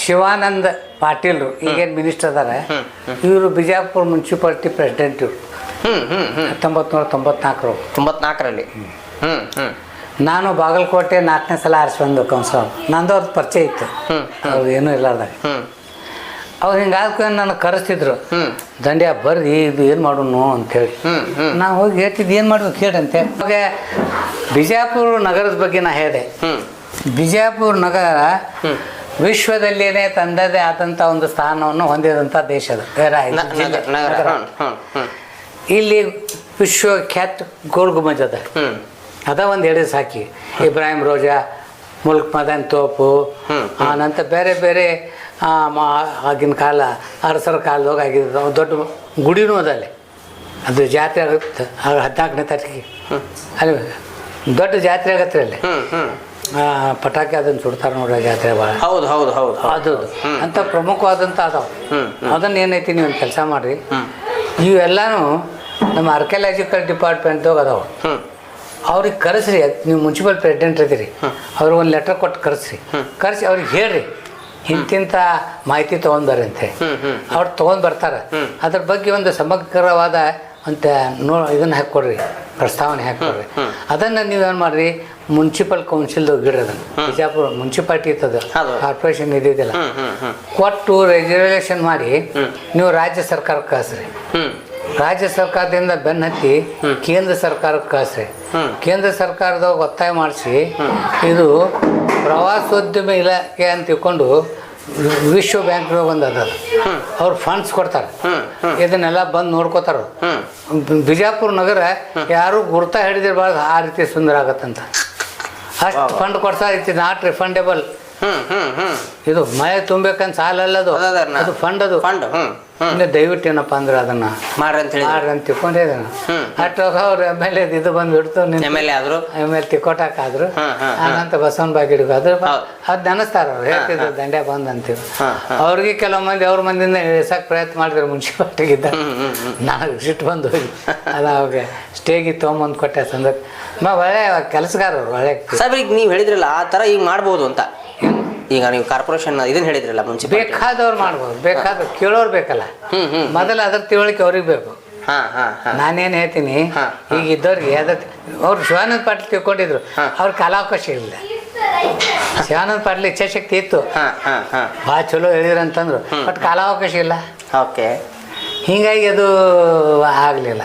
ಶಿವಾನಂದ ಪಾಟೀಲ್ರು ಈಗೇನು ಮಿನಿಸ್ಟರ್ ಅದಾರ, ಇವರು ಬಿಜಾಪುರ ಮುನ್ಸಿಪಾಲಿಟಿ ಪ್ರೆಸಿಡೆಂಟ್. ಇವರು 1994ರಲ್ಲಿ. ನಾನು ಬಾಗಲಕೋಟೆ 4ನೇ ಸಲ ಆರಿಸಿ ಬಂದು ಕೌನ್ಸಿಲರ್. ನಂದು ಅವ್ರದ್ದು ಪರಿಚಯ ಇತ್ತು, ಅವ್ರು ಏನೂ ಇಲ್ಲಾರ್ದಾಗ. ಅವ್ರು ಹಿಂಗಾದ ನನಗೆ ಕರೆಸ್ತಿದ್ರು, ದಂಡ್ಯ ಬರ್ರಿ ಇದು ಏನು ಮಾಡೋನು ಅಂತೇಳಿ. ನಾ ಹೋಗಿ ಹೇಳ್ತಿದ್ದು ಏನು ಮಾಡ್ಬೇಕು ಕೇಳಂತೆ. ಅವಾಗ ಬಿಜಾಪುರ ನಗರದ ಬಗ್ಗೆ ನಾ ಹೇಳಿದೆ. ಬಿಜಾಪುರ ನಗರ ವಿಶ್ವದಲ್ಲಿಯೇ ತಂದದೇ ಆದಂಥ ಒಂದು ಸ್ಥಾನವನ್ನು ಹೊಂದಿದಂಥ ದೇಶದ ಇಲ್ಲಿ ವಿಶ್ವಖ್ಯಾತ ಗೋಲ್ ಗುಂಬಜ್ ಅದ ಒಂದು ಹೇಳಿ ಸಾಕಿ. ಇಬ್ರಾಹಿಂ ರೋಜಾ, ಮುಲ್ಕ್ ಮದನ್ ತೋಪು, ಆನಂತರ ಬೇರೆ ಬೇರೆ ಆಗಿನ ಕಾಲ ಅರಸರ ಕಾಲದಾಗ ಆಗಿದ್ದು ದೊಡ್ಡ ಗುಡಿನೂ ಅದಲ್ಲಿ. ಅದು ಜಾತ್ರೆ ಆಗುತ್ತೆ 14ನೇ ತಾರೀಕಿಗೆ. ಅಲ್ಲಿ ದೊಡ್ಡ ಜಾತ್ರೆ ಆಗತ್ತೆ. ಅಲ್ಲಿ ಪಟಾಕಿ ಅದನ್ನು ಸುಡ್ತಾರೆ ನೋಡ್ರಿ, ಜಾತ್ರೆ ಭಾಳ. ಹೌದು ಹೌದು ಹೌದು ಅದು ಅಂತ ಪ್ರಮುಖವಾದಂಥ ಅದಾವೆ. ಅದನ್ನು ಏನೈತಿ ನೀವು ಒಂದು ಕೆಲಸ ಮಾಡಿರಿ, ಇವೆಲ್ಲನೂ ನಮ್ಮ ಆರ್ಕಿಯಾಲಜಿಕಲ್ ಡಿಪಾರ್ಟ್ಮೆಂಟ್ದಾಗ ಅದಾವೆ. ಅವ್ರಿಗೆ ಕರೆಸ್ರಿ. ನೀವು ಮುನ್ಸಿಪಲ್ ಪ್ರೆಸಿಡೆಂಟ್ ಇದ್ದೀರಿ, ಅವ್ರಿಗೆ ಒಂದು ಲೆಟರ್ ಕೊಟ್ಟು ಕರೆಸಿ ಅವ್ರಿಗೆ ಹೇಳ್ರಿ ಇಂತಿಂಥ ಮಾಹಿತಿ ತೊಗೊಂಡ್ಬರ್ರಿ ಅಂತೆ. ಅವ್ರು ತೊಗೊಂಡು ಬರ್ತಾರೆ. ಅದ್ರ ಬಗ್ಗೆ ಒಂದು ಸಮಗ್ರವಾದ ಅಂತ ಇದನ್ನು ಹಾಕ್ಕೊಡ್ರಿ, ಪ್ರಸ್ತಾವನೆ ಹಾಕ್ಕೊಡ್ರಿ. ಅದನ್ನು ನೀವೇನು ಮಾಡಿರಿ, ಮುನ್ಸಿಪಲ್ ಕೌನ್ಸಿಲ್ದಾಗ ಇಡ್ರಿ. ಅದನ್ನು ಬಿಜಾಪುರ ಮುನ್ಸಿಪಾಲ್ಟಿ ಇರ್ತದ, ಕಾರ್ಪೊರೇಷನ್ ಇದ್ದಿದ್ದಿಲ್ಲ, ಕೊಟ್ಟು ರೆಗ್ಯುಲೇಷನ್ ಮಾಡಿ ನೀವು ರಾಜ್ಯ ಸರ್ಕಾರಕ್ಕೆ ಕಳಿಸ್ರಿ. ರಾಜ್ಯ ಸರ್ಕಾರದಿಂದ ಬೆನ್ನ ಹತ್ತಿ ಕೇಂದ್ರ ಸರ್ಕಾರಕ್ಕೆ ಕಳಿಸ್ರಿ. ಕೇಂದ್ರ ಸರ್ಕಾರದಾಗ ಒತ್ತಾಯ ಮಾಡಿಸಿ ಇದು ಪ್ರವಾಸೋದ್ಯಮ ಇಲಾಖೆ ಅಂತ ತಿಳ್ಕೊಂಡು ವಿಶ್ವ ಬ್ಯಾಂಕ್ನಾಗ ಒಂದು ಅದ, ಅವ್ರು ಫಂಡ್ಸ್ ಕೊಡ್ತಾರೆ. ಇದನ್ನೆಲ್ಲ ಬಂದು ನೋಡ್ಕೋತಾರ. ಬಿಜಾಪುರ ನಗರ ಯಾರು ಗುರ್ತಾ ಹಿಡಿದಿರ್ಬಾರ್ದು, ಆ ರೀತಿ ಸುಂದರ ಆಗತ್ತಂತ. ಅಷ್ಟು ಫಂಡ್ ಕೊಡ್ತಾರೆ. It is not refundable. ಇದು ಮಳೆ ತುಂಬೇಕಂತ ಸಾಲಲ್ಲದು, ಅದು ಫಂಡ್. ಅದು ದಯವಿಟ್ಟು ಏನಪ್ಪ ಅಂದ್ರೆ ಅದನ್ನ ಮಾಡ್ರಿ ಅಂತ ತಿಳ್ಕೊಂಡೆ. ಅಷ್ಟು ಅವ್ರು ಎಮ್.ಎಲ್.ಎ ಇದು ಬಂದು ಬಿಡ್ತು, ಎಮ್.ಎಲ್.ಎ ತಿಕ್ಕೋಟಾಕಾದ್ರು. ಅನಂತ ಬಸವನ ಬಾಗಿಡಿಗೂ ಆದ್ರು ಅದು ನೆನೆಸ್ತಾರ. ಅವ್ರು ಹೇಳ್ತಿದ್ರು ದಂಡ್ಯ ಬಂದ್ ಅಂತೀವಿ. ಅವ್ರಿಗೆ ಕೆಲವು ಮಂದಿ ಅವ್ರ ಮಂದಿಯಿಂದ ಇಳಿಸಕ್ಕೆ ಪ್ರಯತ್ನ ಮಾಡಿದ್ರು ಮುನ್ಸಿಪಾಲ್ಟಿಗಿದ್ದ. ನನಗೆ ಸಿಟ್ಟು ಬಂದು ಹೋಗಿ ಅದು ಅವಾಗ ಸ್ಟೇಗೆ ತೊಗೊಂಬಂದು ಕೊಟ್ಟೆ ಸಂದರ್ಭ. ಒಳ್ಳೆ ಕೆಲಸಗಾರರು, ಒಳ್ಳೆ. ಸಾಹೇಬ್ ಈಗ ನೀವು ಹೇಳಿದ್ರಲ್ಲ ಆ ಥರ ಈಗ ಮಾಡ್ಬೋದು ಅಂತ. ಈಗ ನೀವು ಕಾರ್ಪೊರೇಷನ್ ಇದನ್ನ ಹೇಳಿದ್ರಲ್ಲ, ಮುನ್ಸಿಪಾಲಿಟಿ ಬೇಕಾದವ್ರು ಮಾಡ್ಬೋದು, ಬೇಕಾದ್ರೆ ಕೇಳೋರು ಬೇಕಲ್ಲ. ಮೊದಲು ಅದ್ರ ತಿಳುವಳಿಕೆ ಅವ್ರಿಗೆ ಬೇಕು. ನಾನೇನು ಹೇಳ್ತೀನಿ, ಈಗ ಇದ್ದವ್ರಿಗೆ ಅವ್ರು ಶಿವಾನಂದ ಪಾಟೀಲ್ ತಿಳ್ಕೊಂಡಿದ್ರು, ಅವ್ರ ಕಾಲಾವಕಾಶ ಇಲ್ಲ. ಶಿವಾನಂದ ಪಾಟೀಲ್ ಇಚ್ಛಾಶಕ್ತಿ ಇತ್ತು, ಭಾಳ ಚಲೋ ಹೇಳಿದ್ರಂತಂದ್ರು, ಬಟ್ ಕಾಲಾವಕಾಶ ಇಲ್ಲ. ಓಕೆ, ಹೀಗಾಗಿ ಅದು ಆಗಲಿಲ್ಲ.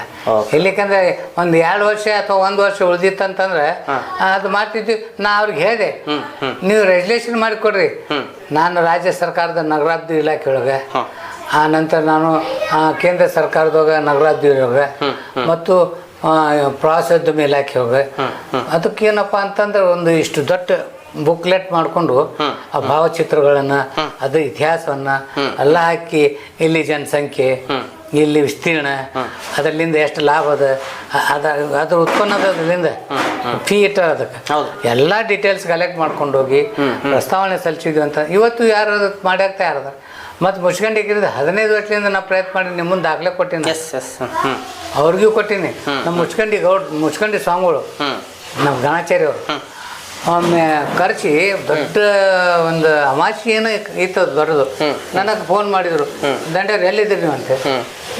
ಇಲ್ಲಿಕಂದ್ರೆ ಒಂದು 2 ವರ್ಷ ಅಥವಾ 1 ವರ್ಷ ಉಳಿದಿತ್ತಂತಂದ್ರೆ ಅದು ಮಾಡ್ತಿದ್ವಿ. ನಾ ಅವ್ರಿಗೆ ಹೇಳಿದೆ, ನೀವು ರೆಗ್ಯುಲೇಷನ್ ಮಾಡಿಕೊಡ್ರಿ. ನಾನು ರಾಜ್ಯ ಸರ್ಕಾರದ ನಗರಾಭಿವೃದ್ಧಿ ಇಲಾಖೆ ಒಳಗೆ, ಆ ನಂತರ ನಾನು ಕೇಂದ್ರ ಸರ್ಕಾರದಾಗ ನಗರಾಭಿವೃದ್ಧಿ ಒಳಗೆ ಮತ್ತು ಪ್ರವಾಸೋದ್ಯಮ ಇಲಾಖೆ ಒಳಗೆ. ಅದಕ್ಕೇನಪ್ಪ ಅಂತಂದ್ರೆ ಒಂದು ಇಷ್ಟು ದೊಡ್ಡ ಬುಕ್ಲೆಟ್ ಮಾಡಿಕೊಂಡು ಆ ಭಾವಚಿತ್ರಗಳನ್ನು, ಅದು ಇತಿಹಾಸವನ್ನು ಎಲ್ಲ ಹಾಕಿ, ಇಲ್ಲಿ ಜನಸಂಖ್ಯೆ, ಇಲ್ಲಿ ವಿಸ್ತೀರ್ಣ, ಅದರಿಂದ ಎಷ್ಟು ಲಾಭ ಅದ, ಅದ್ರ ಉತ್ಪನ್ನದಿಂದ ಫೀ ಇಟ್ಟಾರ, ಅದಕ್ಕೆ ಎಲ್ಲ ಡೀಟೇಲ್ಸ್ ಕಲೆಕ್ಟ್ ಮಾಡ್ಕೊಂಡು ಹೋಗಿ ಪ್ರಸ್ತಾವನೆ ಸಲ್ಲಿಸಿದ್ವಿ ಅಂತ. ಇವತ್ತು ಯಾರು ಅದಕ್ಕೆ ಮಾಡ್ಯಾಕ್ತಾ ಯಾರದ. ಮತ್ತು ಮುಚ್ಕೊಂಡಿಗಿರಿದ 15 ವರ್ಷದಿಂದ ನಾ ಪ್ರಯತ್ನ ಮಾಡಿ ನಿಮ್ಮ ಮುಂದೆ ದಾಖಲೆ ಕೊಟ್ಟೀನಿ, ಅವ್ರಿಗೂ ಕೊಟ್ಟೀನಿ. ನಮ್ಮ ಮುಚ್ಕಂಡಿ ಸ್ವಾಮಿಗಳು, ನಮ್ಮ ಗಣಾಚಾರ್ಯ ಅವರು ಒಮ್ಮೆ ಕರೆಸಿ ದೊಡ್ಡ ಒಂದು ಅಮಾಸಿ ಏನೋ ಇತ್ತು ದೊಡ್ಡದು. ನನಗೆ ಫೋನ್ ಮಾಡಿದರು, ದಂಡ್ಯವ್ರು ಎಲ್ಲಿದ್ದೀರಿ ನೀವು ಅಂತ.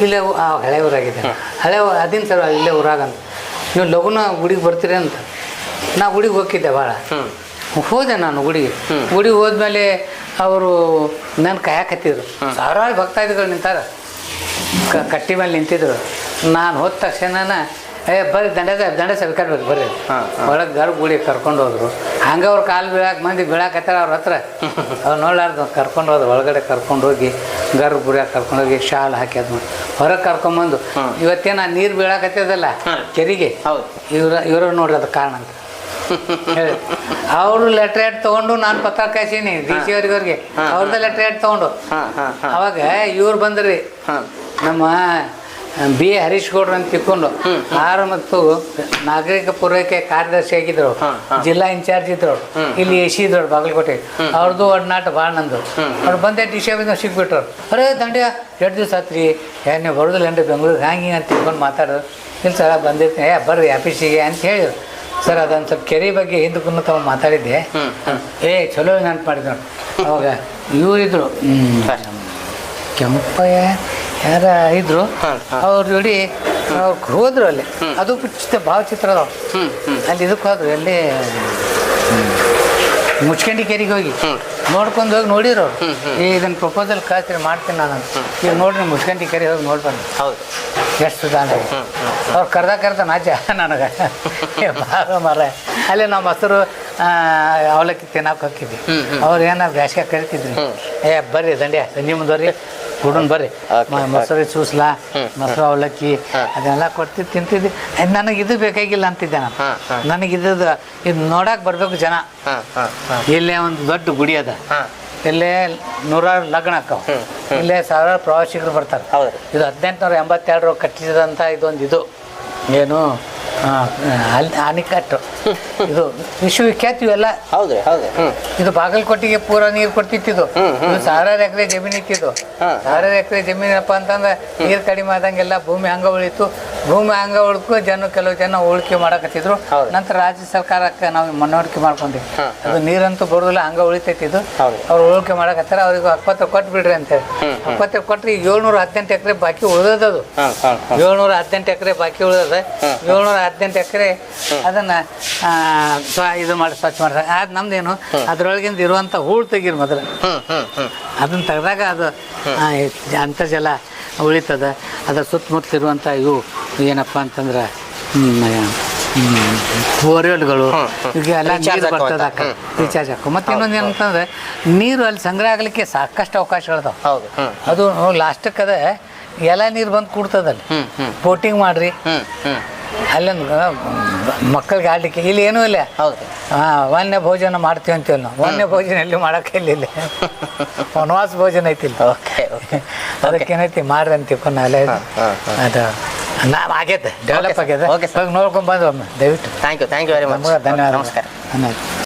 ಇಲ್ಲೇ ಹಳೆ ಊರಾಗಿದೆ, ಹಳೆ ಅದಿನ ಸರ್ ಇಲ್ಲೇ ಊರಾಗಂತ. ನೀವು ಲಘುನ ಗುಡಿಗೆ ಬರ್ತೀರಿ ಅಂತ. ನಾ ಗುಡಿಗೆ ಹೋಗಿದ್ದೆ ಭಾಳ. ಹೋದೆ ನಾನು ಗುಡಿಗೆ ಹೋದ್ಮೇಲೆ ಅವರು ನನ್ನ ಕಾಯಕತ್ತಿದ್ರು. ಸಾವಿರಾರು ಭಕ್ತಾದಿಗಳು ನಿಂತಾರ, ಕಟ್ಟಿ ಮೇಲೆ ನಿಂತಿದ್ರು. ನಾನು ಹೋದ ತಕ್ಷಣ ಬರ್ರಿ ದಂಡ ಸರ್ಕಾರಬೇಕು ಬರ್ರಿ ಒಳಗೆ ಗುಡಿ ಕರ್ಕೊಂಡು ಹೋದ್ರು. ಹಂಗೆ ಅವ್ರು ಕಾಲು ಮಂದಿ ಬೀಳಾಕತ್ತಾರ ಅವ್ರ ಹತ್ರ. ಅವ್ರು ನೋಡ್ಲಾರ್ದು ಕರ್ಕೊಂಡು ಹೋದ್ರು. ಒಳಗಡೆ ಕರ್ಕೊಂಡು ಹೋಗಿ ಗುಡಿಯಾಗ ಕರ್ಕೊಂಡೋಗಿ ಶಾಲ್ ಹಾಕಿ ಅದು ಹೊರಗೆ ಕರ್ಕೊಂಬಂದು, ಇವತ್ತೇನು ನೀರು ಬೀಳಾಕತ್ತದಲ್ಲ ಕೆರಿಗೆ, ಇವರು ನೋಡ್ರಿ ಅದು ಕಾರಣ ಅಂತ ಹೇಳಿ ಅವರು ಲೆಟ್ರ್ ಹೆಡ್ ತೊಗೊಂಡು ನಾನು ಪತ್ರ ಕಾಯ್ಸೀನಿ DC ಅವ್ರಿಗೆ. ಅವ್ರದ್ದು ಲೆಟ್ರ್ ಹೆಡ್ ತೊಗೊಂಡು ಅವಾಗ ಇವ್ರು ಬಂದ್ರಿ, ನಮ್ಮ B. ಹರೀಶ್ ಗೌಡ್ರು ಅಂತ ತಿಳ್ಕೊಂಡು ಆಹಾರ ಮತ್ತು ನಾಗರಿಕ ಪೂರೈಕೆ ಕಾರ್ಯದರ್ಶಿ ಆಗಿದ್ರು, ಜಿಲ್ಲಾ ಇನ್ಚಾರ್ಜ್ ಇದ್ರು, ಇಲ್ಲಿ AC ಇದ್ರು ಬಾಗಲಕೋಟೆ. ಅವ್ರದ್ದು ಒಡನಾಟ ಭಾಳ ನಂದು. ಅವ್ರು ಬಂದೆ DC ಆಫೀಸ್ನಾಗ ಸಿಕ್ಬಿಟ್ರು. ಅರೇ ದಂಡ್ಯ 2 ದಿವಸ ಆತ್ರಿ, ನೀವು ಬರೋದಿಲ್ಲ ಏನ್ರಿ ಬೆಂಗಳೂರಿಗೆ ಹಂಗೆ ಅಂತ ತಿಳ್ಕೊಂಡು ಮಾತಾಡೋದು. ಇಲ್ಲ ಸರ ಬಂದಿರ್ತೀನಿ, ಬರ್ರಿ ಆಫೀಸಿಗೆ ಅಂತ ಹೇಳಿದ್ರು. ಸರ್ ಅದೊಂದು ಸ್ವಲ್ಪ ಕೆರೆ ಬಗ್ಗೆ ಹಿಂದಕ್ಕೂ ತಾವು ಮಾತಾಡಿದ್ದೆ. ಚಲೋ ನೆನಪು ಮಾಡಿದ್ರು ನೋಡಿ. ಅವಾಗ ಇವ್ರು ಇದ್ರು ಕೆಂಪಯ್ಯ ಯಾರ ಇದ್ರು, ಅವ್ರ ಜೋಡಿ ಅವ್ರು ಹೋದ್ರು ಅಲ್ಲಿ. ಅದು ಭಾವಚಿತ್ರ ಅದಾವ ಅಲ್ಲಿ. ಇದಕ್ಕೆ ಹೋದ್ರು ಎಲ್ಲಿ ಮುಚ್ಕಂಡಿ ಕೆರೆಗೆ ಹೋಗಿ ನೋಡ್ಕೊಂಡು ಹೋಗಿ ನೋಡಿದ್ರು. ಇದನ್ನು ಪ್ರಪೋಸಲ್ ಕಳಿಸ್ರಿ ಮಾಡ್ತೀನಿ ನಾನು. ಈಗ ನೋಡ್ರಿ ಮುಚ್ಕಂಡಿ ಕೆರೆ ಹೋಗಿ ನೋಡ್ಬಂದು ಹೌದು ಎಷ್ಟು ದಾನ. ಅವ್ರು ಕರ್ದ ನಾಜ ನನಗೆ ಬಾರ ಮರ ಅಲ್ಲಿ ನಾವು ಮೊಸರು ಅವಲಕ್ಕಿ ತಿನ್ನಕ್ಕೆ ಹೋಗಿದ್ವಿ. ಅವ್ರು ಏನೋ ಬ್ಯಾಸ್ಗೆ ಕರಿತಿದ್ರಿ, ಬರ್ರಿ ದಂಡ್ಯ ನಿಮ್ಮದವ್ರಿ ಹುಡುನ್ ಬರ್ರಿ ಮೊಸರು ಸೂಸ್ಲಾ ಮೊಸರು ಅವಲಕ್ಕಿ ಅದೆಲ್ಲ ಕೊಡ್ತಿದ್ದು ತಿಂತಿದ್ವಿ. ನನಗೆ ಇದು ಬೇಕಾಗಿಲ್ಲ ಅಂತಿದ್ದೆ ನಾನು. ನನಗಿದ್ದು ಇದು ನೋಡಕ್ಕೆ ಬರಬೇಕು ಜನ. ಇಲ್ಲೇ ಒಂದು ದೊಡ್ಡ ಗುಡಿ ಅದ, ಇಲ್ಲೇ 100 ಲಗ್ನ ಅಕ್ಕವ, ಇಲ್ಲೇ 1000 ಪ್ರವಾಸಿಗರು ಬರ್ತಾರೆ. ಇದು 1882 ಕಟ್ಟಿಸಿದಂಥ ಇದೊಂದು ಇದು ಏನು ಅಣೆಕಟ್ಟು. ಇದು ವಿಶ್ವವಿಖ್ಯಾತ ಇವೆಲ್ಲ. ಹೌದು ಹೌದು. ಇದು ಬಾಗಲಕೋಟೆಗೆ ಪೂರ ನೀರು ಕೊಡ್ತಿತ್ತು. ಇದು 1000 ಎಕರೆ ಜಮೀನು ಇತ್ತಿದ್ದು. 1000 ಎಕರೆ ಜಮೀನಪ್ಪ ಅಂತಂದ್ರೆ ನೀರು ಕಡಿಮೆ ಆದಂಗೆಲ್ಲ ಭೂಮಿ ಹಂಗ ಉಳಿತು. ಭೂಮಿ ಹಂಗ ಉಳ್ಕೊ ಕೆಲವು ಜನ ಉಳಿಕೆ ಮಾಡಕತ್ತಿದ್ರು. ನಂತರ ರಾಜ್ಯ ಸರ್ಕಾರಕ್ಕೆ ನಾವು ಮನವರಿಕೆ ಮಾಡ್ಕೊಂಡ್ವಿ. ಅದು ನೀರಂತೂ ಬರೋದಿಲ್ಲ, ಹಂಗ ಉಳಿತೈತಿದ್ದು. ಅವ್ರು ಉಳಿಕೆ ಮಾಡಕತ್ತಾರ. ಅವ್ರಿಗೆ ಹಕ್ಕುಪತ್ರ ಕೊಟ್ಟು ಬಿಡ್ರಿ ಅಂತೇಳಿ ಹಕ್ಕುಪತ್ರ ಕೊಟ್ರಿ. 718 ಎಕರೆ ಬಾಕಿ ಉಳಿದದು. 718 ಎಕರೆ ಬಾಕಿ ಉಳಿದದ. 718 ಎಕರೆ ಅದನ್ನ ಇದು ಮಾಡಿ ಸ್ವಚ್ಛ ಮಾಡ್ತಾರೆ. ಅದು ನಮ್ದೇನು ಅದ್ರೊಳಗಿಂದ ಇರುವಂಥ ಹೂಳು ತೆಗೀರಿ ಮೊದಲು. ಅದನ್ನ ತೆಗೆದಾಗ ಅದು ಅಂತರ್ಜಲ ಉಳಿತದ. ಅದ್ರ ಸುತ್ತಮುತ್ತ ಇರುವಂಥ ಇವು ಏನಪ್ಪ ಅಂತಂದ್ರೆ ಬೋರ್ವೆಲ್ಗಳು ಈಗೆಲ್ಲ ನೀರು ಬರ್ತದ, ರೀಚಾರ್ಜ್ ಹಾಕೋ. ಮತ್ತು ಇನ್ನೊಂದು ಏನಂತಂದ್ರೆ ನೀರು ಅಲ್ಲಿ ಸಂಗ್ರಹ ಆಗಲಿಕ್ಕೆ ಸಾಕಷ್ಟು ಅವಕಾಶಗಳಿದಾವೆ. ಅದು ಲಾಸ್ಟಕ್ಕೆ ಅದ ಎಲ್ಲ ನೀರು ಬಂದು ಕೂಡ್ತದಲ್ಲಿ. ಬೋಟಿಂಗ್ ಮಾಡ್ರಿ, ಅಲ್ಲೊಂದು ಮಕ್ಕಳಿಗೆ ಆಡಲಿಕ್ಕೆ. ಇಲ್ಲಿ ಏನೂ ಇಲ್ಲ. ವನ್ಯ ಭೋಜನ ಮಾಡ್ತೀವಿ ಅಂತೀವಿ ನಾವು. ವನ್ಯ ಭೋಜನ ಎಲ್ಲಿ ಮಾಡೋಕೆ ಇಲ್ಲಿ ವನವಾಸ ಭೋಜನ ಐತಿ ಇಲ್ಲಿ. ಅದಕ್ಕೇನೈತಿ ಮಾಡ್ರಿ ಅಂತೀವಿ ನಾಳೆ. ಅದು ಆಗೈತೆ, ಡೆವಲಪ್ ಆಗೈತೆ. ಹೋಗಿ ನೋಡ್ಕೊಂಡು ಬಂದು ಒಮ್ಮೆ ದಯವಿಟ್ಟು. Thank you very much. ಧನ್ಯವಾದ. ನಮಸ್ಕಾರ. ಧನ್ಯವಾದ.